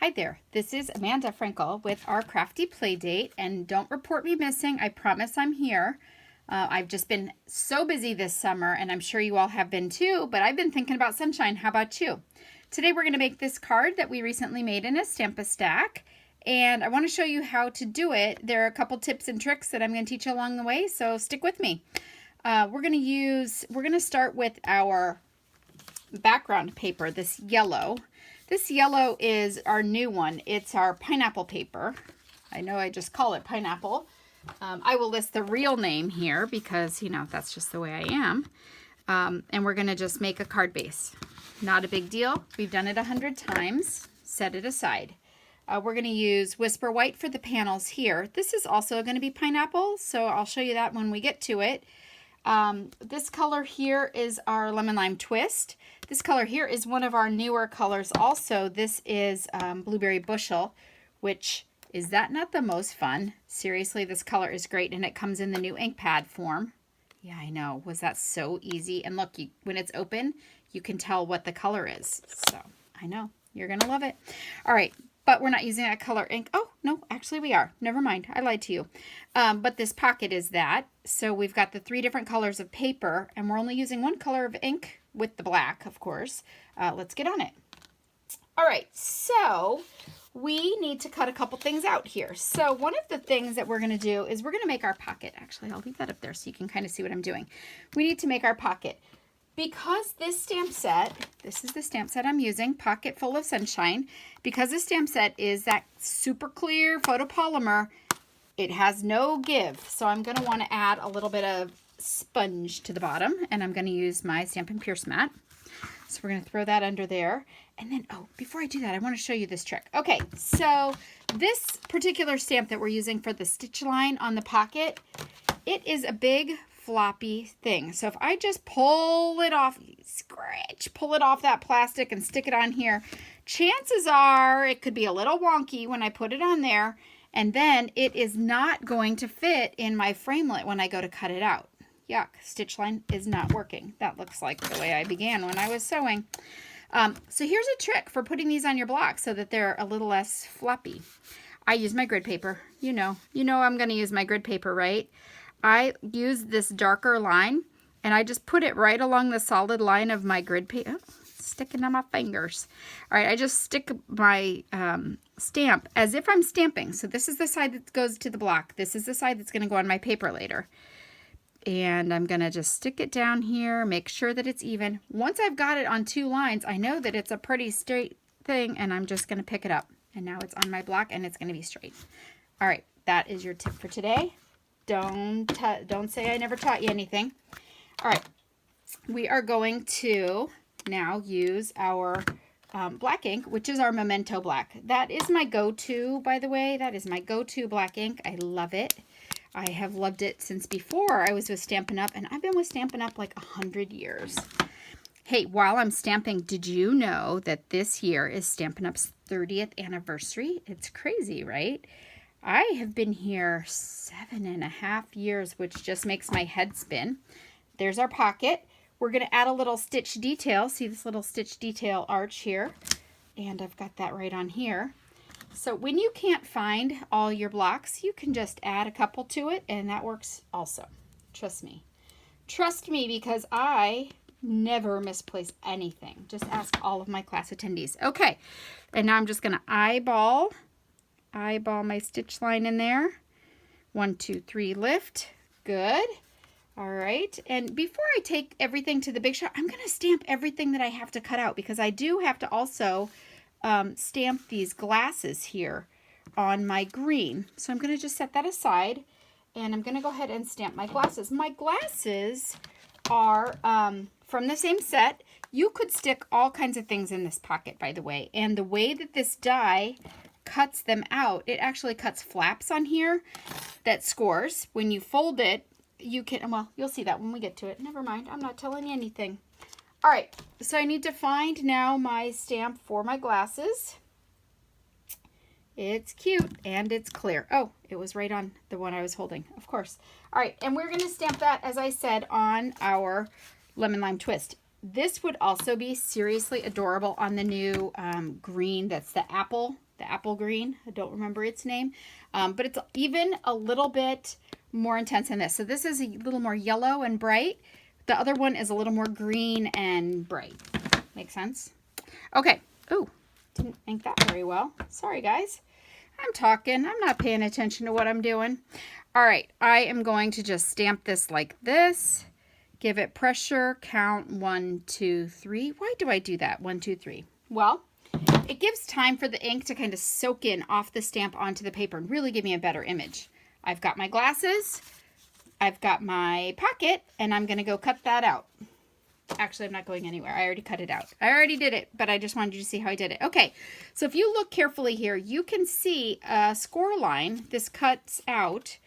Hi there, this is Amanda Frankel with our Crafty Playdate, and don't report me missing. I promise I'm here. I've just been so busy this summer, and I'm sure you all have been too, but I've been thinking about sunshine. How about you? Today we're going to make this card that we recently made in a Stamp-A-Stack, and I want to show you how to do it. There are a couple tips and tricks that I'm going to teach you along the way, so stick with me. We're going to start with our background paper, this yellow. This yellow is our new one. It's our pineapple paper. I know I just call it pineapple. I will list the real name here because, you know, that's just the way I am. And we're going to just make a card base. Not a big deal. We've done it 100 times. Set it aside. We're going to use Whisper White for the panels here. This is also going to be pineapple, so I'll show you that when we get to it. This color here is our Lemon Lime Twist. This color here is one of our newer colors also. This is Blueberry Bushel, which is that not the most fun? Seriously, this color is great, and it comes in the new ink pad form. Yeah, I know. Was that so easy? And look, when it's open, you can tell what the color is. So I know you're going to love it. All right. But we're not using that color ink. Oh, no, actually we are. Never mind. I lied to you. But this pocket is that. So we've got the 3 different colors of paper, and we're only using one color of ink with the black, of course. Let's get on it. All right, so we need to cut a couple things out here. So one of the things that we're going to do is we're going to make our pocket. Actually, I'll leave that up there so you can kind of see what I'm doing. We need to make our pocket. Because this stamp set, this is the stamp set I'm using, Pocketful of Sunshine, because this stamp set is that super clear photopolymer, it has no give. So I'm going to want to add a little bit of sponge to the bottom, and I'm going to use my Stampin' Pierce mat. So we're going to throw that under there. And then, oh, before I do that, I want to show you this trick. Okay, so this particular stamp that we're using for the stitch line on the pocket, it is a big floppy thing. So if I just pull it off, pull it off that plastic and stick it on here, chances are it could be a little wonky when I put it on there, and then it is not going to fit in my framelit when I go to cut it out. Yuck, stitch line is not working. That looks like the way I began when I was sewing. So here's a trick for putting these on your block so that they're a little less floppy. I use my grid paper. You know I'm going to use my grid paper, right? I use this darker line, and I just put it right along the solid line of my grid paper. Oh, sticking on my fingers. All right, I just stick my stamp as if I'm stamping. So this is the side that goes to the block. This is the side that's going to go on my paper later. And I'm going to just stick it down here, make sure that it's even. Once I've got it on 2 lines, I know that it's a pretty straight thing, and I'm just going to pick it up. And now it's on my block, and it's going to be straight. All right, that is your tip for today. Don't say I never taught you anything. All right, we are going to now use our black ink, which is our Memento Black. That is my go-to, by the way. That is my go-to black ink. I love it. I have loved it since before I was with Stampin' Up, and I've been with Stampin' Up like 100 years. Hey, while I'm stamping, did you know that this year is Stampin' Up's 30th anniversary? It's crazy, right? I have been here 7.5 years, which just makes my head spin. There's our pocket. We're going to add a little stitch detail. See this little stitch detail arch here? And I've got that right on here. So when you can't find all your blocks, you can just add a couple to it, and that works also. Trust me. Trust me, because I never misplace anything. Just ask all of my class attendees. Okay, and now I'm just going to eyeball my stitch line in there. 1, 2, 3, lift. Good. All right. And before I take everything to the big shot, I'm going to stamp everything that I have to cut out, because I do have to also stamp these glasses here on my green. So I'm going to just set that aside, and I'm going to go ahead and stamp my glasses. My glasses are from the same set. You could stick all kinds of things in this pocket, by the way. And the way that this die cuts them out, it actually cuts flaps on here that scores. When you fold it, you can, well, you'll see that when we get to it. Never mind, I'm not telling you anything. All right, so I need to find now my stamp for my glasses. It's cute and it's clear. Oh, it was right on the one I was holding, of course. All right, and we're going to stamp that, as I said, on our Lemon Lime Twist. This would also be seriously adorable on the new green. That's the apple the apple green. I don't remember its name, but it's even a little bit more intense than this. So this is a little more yellow and bright. The other one is a little more green and bright. Make sense? Okay. Oh, didn't ink that very well. Sorry, guys. I'm talking. I'm not paying attention to what I'm doing. All right. I am going to just stamp this like this. Give it pressure. Count 1, 2, 3. Why do I do that? 1, 2, 3. Well, it gives time for the ink to kind of soak in off the stamp onto the paper and really give me a better image. I've got my glasses. I've got my pocket, and I'm going to go cut that out. Actually, I'm not going anywhere. I already cut it out. I already did it, but I just wanted you to see how I did it. Okay, so if you look carefully here, you can see a score line. This cuts out,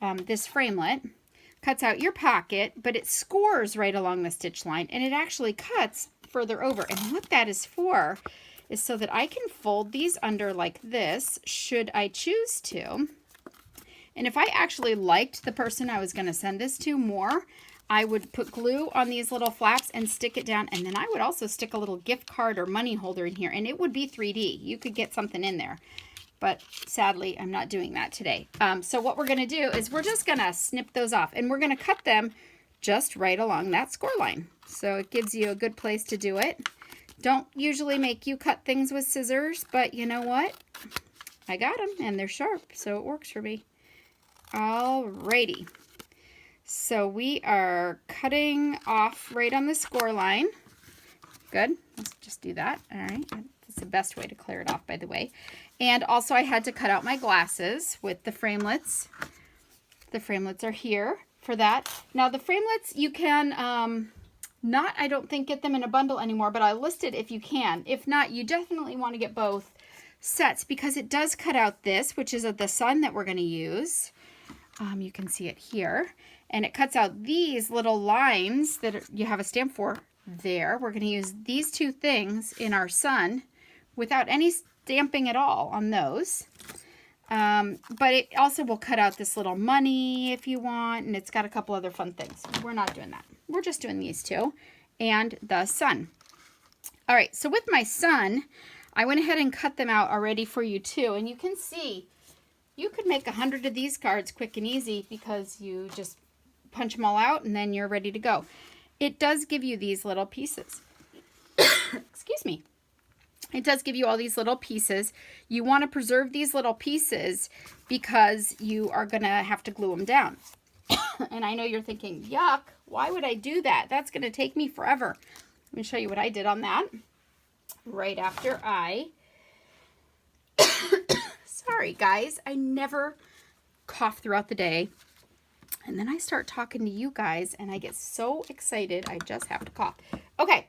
this framelit, cuts out your pocket, but it scores right along the stitch line, and it actually cuts further over. And what that is for is so that I can fold these under like this, should I choose to. And if I actually liked the person I was going to send this to more, I would put glue on these little flaps and stick it down. And then I would also stick a little gift card or money holder in here. And it would be 3D. You could get something in there. But sadly, I'm not doing that today. So what we're going to do is we're just going to snip those off. And we're going to cut them just right along that score line. So it gives you a good place to do it. Don't usually make you cut things with scissors. But you know what? I got them. And they're sharp. So it works for me. Alrighty. So we are cutting off right on the score line. Good. Let's just do that. All right. That's the best way to clear it off, by the way. And also I had to cut out my glasses with the framelits. The framelits are here for that. Now the framelits, you can not, I don't think, get them in a bundle anymore, but I listed if you can. If not, you definitely want to get both sets because it does cut out this, which is the sun that we're going to use. You can see it here. And it cuts out these little lines that you have a stamp for there. We're going to use these two things in our sun without any stamping at all on those. But it also will cut out this little money if you want. And it's got a couple other fun things. We're not doing that. We're just doing these two and the sun. All right. So with my sun, I went ahead and cut them out already for you too. And you can see you could make 100 of these cards quick and easy because you just punch them all out and then you're ready to go. It does give you these little pieces. Excuse me. It does give you all these little pieces. You want to preserve these little pieces because you are going to have to glue them down. And I know you're thinking, yuck, why would I do that? That's going to take me forever. Let me show you what I did on that. Right after I... Sorry, guys. I never cough throughout the day. And then I start talking to you guys, and I get so excited, I just have to cough. Okay.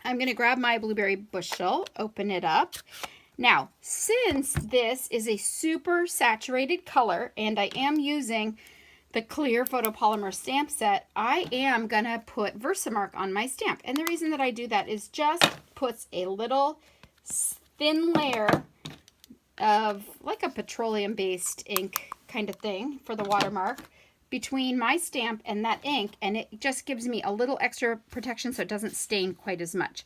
I'm going to grab my blueberry bushel, open it up. Now, since this is a super saturated color, and I am using the clear photopolymer stamp set, I am going to put Versamark on my stamp. And the reason that I do that is just puts a little thin layer of like a petroleum-based ink kind of thing for the watermark between my stamp and that ink, and it just gives me a little extra protection so it doesn't stain quite as much.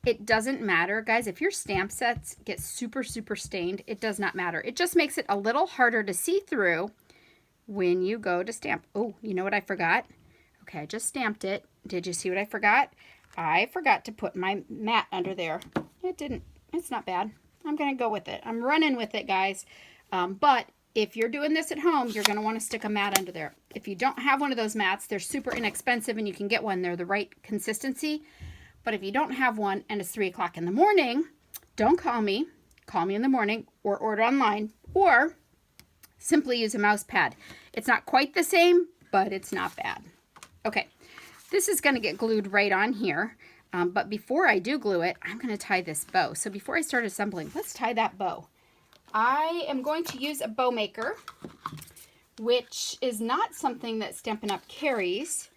It doesn't matter, guys, if your stamp sets get super stained, it does not matter. It just makes it a little harder to see through when you go to stamp. Oh, you know what I forgot? Okay, I just stamped it. Did you see what I forgot? I forgot to put my mat under there. It didn't. It's not bad. I'm going to go with it. I'm running with it, guys. But if you're doing this at home, you're going to want to stick a mat under there. If you don't have one of those mats, they're super inexpensive and you can get one. They're the right consistency. But if you don't have one and it's 3 o'clock in the morning, don't call me. Call me in the morning or order online or simply use a mouse pad. It's not quite the same, but it's not bad. Okay, this is going to get glued right on here. But before I do glue it, I'm going to tie this bow. So before I start assembling, let's tie that bow. I am going to use a bow maker, which is not something that Stampin' Up! Carries,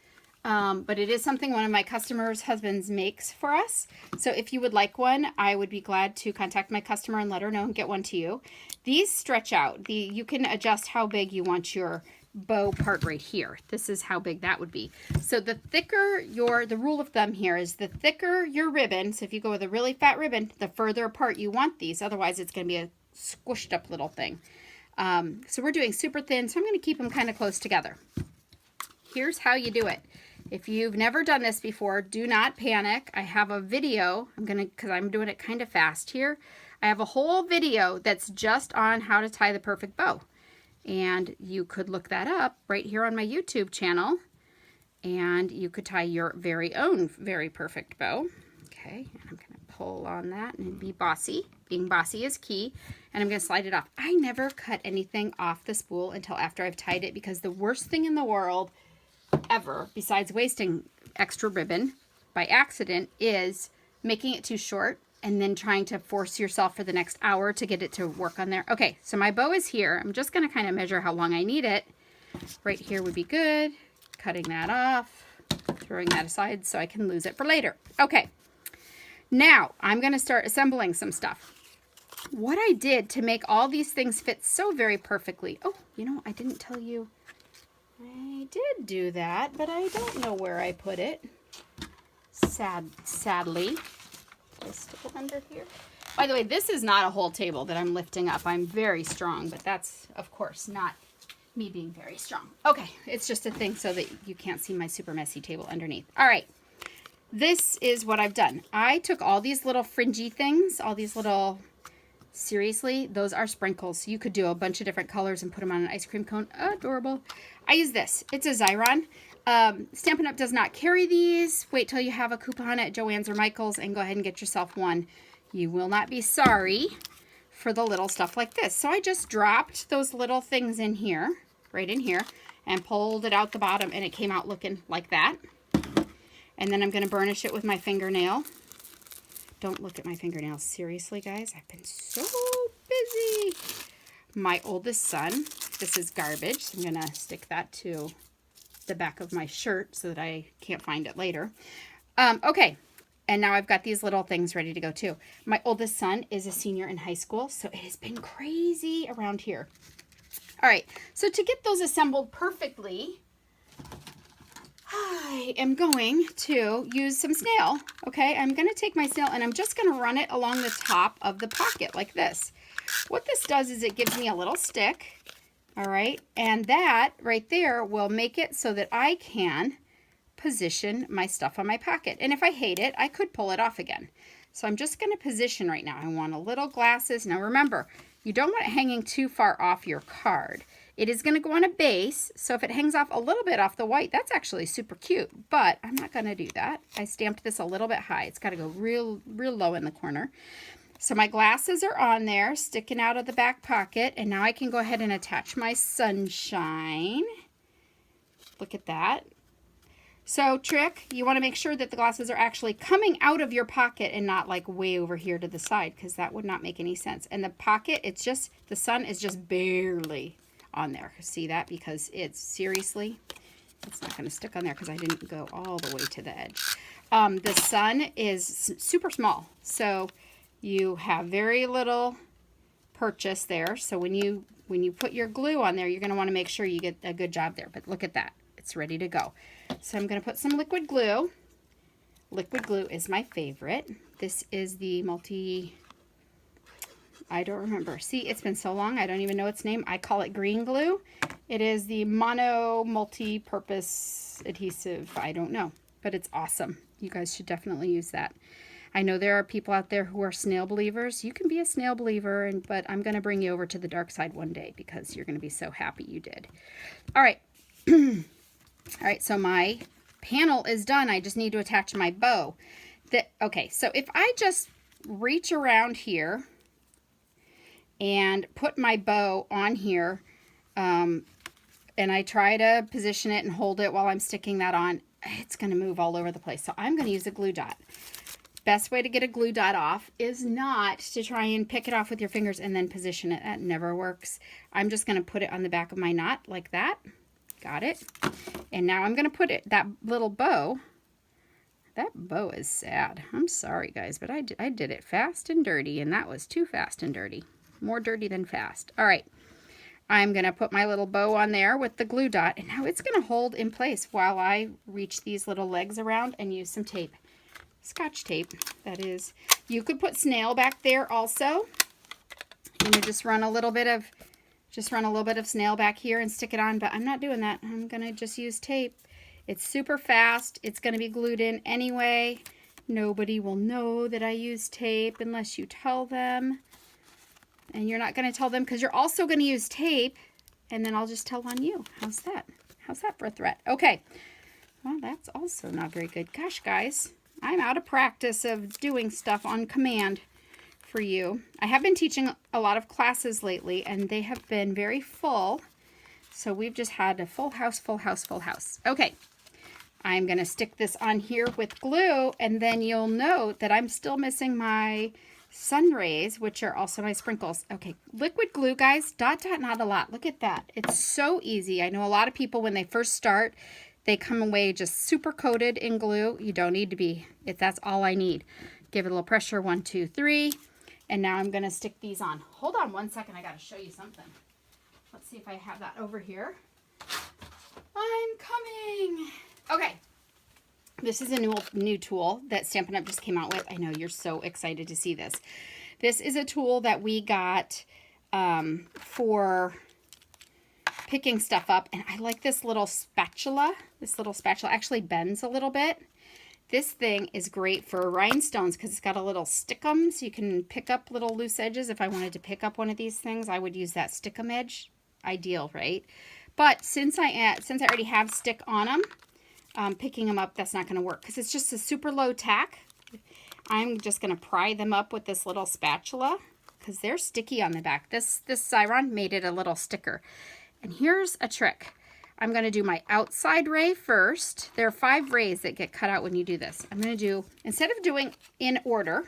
but it is something one of my customers' husbands makes for us. So if you would like one, I would be glad to contact my customer and let her know and get one to you. These stretch out. You can adjust how big you want your bow part right here. This is how big that would be. So the thicker the rule of thumb here is the thicker your ribbon, so if you go with a really fat ribbon, the further apart you want these. Otherwise, it's going to be a squished up little thing. So we're doing super thin, so I'm going to keep them kind of close together. Here's how you do it. If you've never done this before, do not panic. I have a video, because I'm doing it kind of fast here. I have a whole video that's just on how to tie the perfect bow. And you could look that up right here on my YouTube channel. And you could tie your very own very perfect bow. Okay, and I'm going to pull on that and be bossy. Being bossy is key. And I'm going to slide it off. I never cut anything off the spool until after I've tied it, because the worst thing in the world ever, besides wasting extra ribbon by accident, is making it too short and then trying to force yourself for the next hour to get it to work on there. Okay, so my bow is here. I'm just going to kind of measure how long I need it. Right here would be good. Cutting that off, throwing that aside so I can lose it for later. Okay, now I'm going to start assembling some stuff. What I did to make all these things fit so very perfectly. Oh, you know, I didn't tell you. I did do that, but I don't know where I put it. Sadly. Did I stick it under here? By the way, this is not a whole table that I'm lifting up. I'm very strong, but that's, of course, not me being very strong. Okay, it's just a thing so that you can't see my super messy table underneath. All right, this is what I've done. I took all these little fringy things, all these little... Seriously, those are sprinkles. You could do a bunch of different colors and put them on an ice cream cone. Adorable. I use this. It's a Xyron. Stampin' Up! Does not carry these. Wait till you have a coupon at Joann's or Michael's and go ahead and get yourself one. You will not be sorry for the little stuff like this. So I just dropped those little things in here, right in here, and pulled it out the bottom, and it came out looking like that. And then I'm going to burnish it with my fingernail. Don't look at my fingernails. Seriously, guys, I've been so busy. My oldest son, this is garbage, so I'm going to stick that to the back of my shirt so that I can't find it later. Okay, and now I've got these little things ready to go too. My oldest son is a senior in high school, so it has been crazy around here. All right, so to get those assembled perfectly, I am going to use some snail. Okay, I'm going to take my snail and I'm just going to run it along the top of the pocket like this. What this does is it gives me a little stick, all right, and that right there will make it so that I can position my stuff on my pocket. And if I hate it, I could pull it off again. So I'm just going to position right now. I want a little glasses. Now remember, you don't want it hanging too far off your card. It is going to go on a base, so if it hangs off a little bit off the white, that's actually super cute, but I'm not going to do that. I stamped this a little bit high. It's got to go real low in the corner. So my glasses are on there, sticking out of the back pocket, and now I can go ahead and attach my sunshine. Look at that. So trick, you want to make sure that the glasses are actually coming out of your pocket and not like way over here to the side, because that would not make any sense. And the pocket, it's just, the sun is just barely on there. See that? Because it's seriously, it's not going to stick on there because I didn't go all the way to the edge. The sun is super small, so you have very little purchase there. So when you put your glue on there, you're going to want to make sure you get a good job there. But look at that. It's ready to go. So I'm going to put some liquid glue. Liquid glue is my favorite. This is the I don't remember. See, it's been so long, I don't even know its name. I call it green glue. It is the Mono Multi-Purpose Adhesive. I don't know, but it's awesome. You guys should definitely use that. I know there are people out there who are snail believers. You can be a snail believer, but I'm going to bring you over to the dark side one day because you're going to be so happy you did. All right. All right, so my panel is done. I just need to attach my bow. Okay, so if I just reach around here and put my bow on here, and I try to position it and hold it while I'm sticking that on, it's going to move all over the place. So I'm going to use a glue dot. Best way to get a glue dot off is not to try and pick it off with your fingers and then position it. That never works. I'm just going to put it on the back of my knot like that. Got it. And now I'm going to put that little bow. That bow is sad. I'm sorry, guys, but I did it fast and dirty, and that was too fast and dirty. More dirty than fast. All right. I'm going to put my little bow on there with the glue dot, and now it's going to hold in place while I reach these little legs around and use some tape. Scotch tape, that is. You could put snail back there also. You know, just run a little bit of snail back here and stick it on, but I'm not doing that. I'm going to just use tape. It's super fast. It's going to be glued in anyway. Nobody will know that I use tape unless you tell them. And you're not going to tell them because you're also going to use tape, and then I'll just tell on you. How's that? How's that for a threat? Okay. Well, that's also not very good. Gosh, guys, I'm out of practice of doing stuff on command for you. I have been teaching a lot of classes lately, and they have been very full. So we've just had a full house, full house, full house. Okay. I'm going to stick this on here with glue, and then you'll note that I'm still missing my sun rays, which are also my sprinkles. Okay, liquid glue, guys, dot, dot, not a lot. Look at that. It's so easy. I know a lot of people, when they first start, they come away just super coated in glue. You don't need to be. That's all I need. Give it a little pressure, 1, 2, 3. And now I'm going to stick these on. Hold on one second. I got to show you something. Let's see if I have that over here. I'm coming. Okay, this is a new tool that Stampin' Up! Just came out with. I know you're so excited to see this. This is a tool that we got for picking stuff up, and I like this little spatula. This little spatula actually bends a little bit. This thing is great for rhinestones because it's got a little stickum, so you can pick up little loose edges. If I wanted to pick up one of these things, I would use that stickum edge. Ideal, right? But since I already have stick on them, picking them up, that's not going to work because it's just a super low tack. I'm just going to pry them up with this little spatula because they're sticky on the back. This Xyron made it a little sticker. And here's a trick. I'm going to do my outside ray first. There are 5 rays that get cut out when you do this. I'm going to do, instead of doing in order,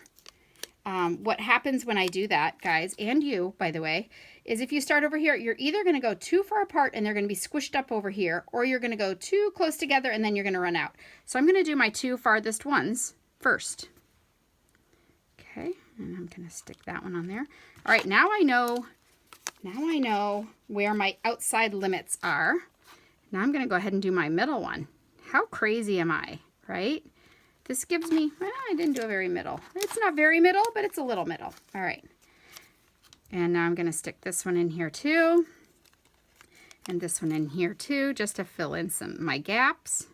what happens when I do that, guys, and you, by the way, is if you start over here, you're either going to go too far apart and they're going to be squished up over here, or you're going to go too close together and then you're going to run out. So I'm going to do my 2 farthest ones first. Okay, and I'm going to stick that one on there. All right, now I know where my outside limits are. Now I'm going to go ahead and do my middle one. How crazy am I, right? This gives me, well, I didn't do a very middle. It's not very middle, but it's a little middle. All right. And now I'm going to stick this one in here too. And this one in here too, just to fill in my gaps.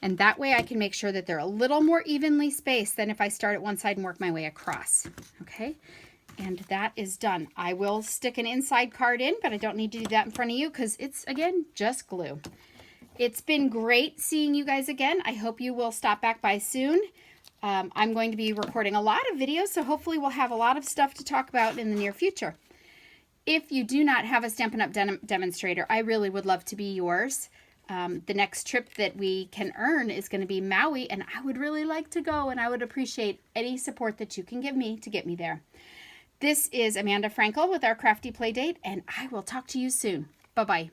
And that way I can make sure that they're a little more evenly spaced than if I start at one side and work my way across. Okay. And that is done. I will stick an inside card in, but I don't need to do that in front of you because it's, again, just glue. It's been great seeing you guys again. I hope you will stop back by soon. I'm going to be recording a lot of videos, so hopefully we'll have a lot of stuff to talk about in the near future. If you do not have a Stampin' Up! Demonstrator, I really would love to be yours. The next trip that we can earn is going to be Maui, and I would really like to go, and I would appreciate any support that you can give me to get me there. This is Amanda Frankel with Our Crafty Playdate, and I will talk to you soon. Bye-bye.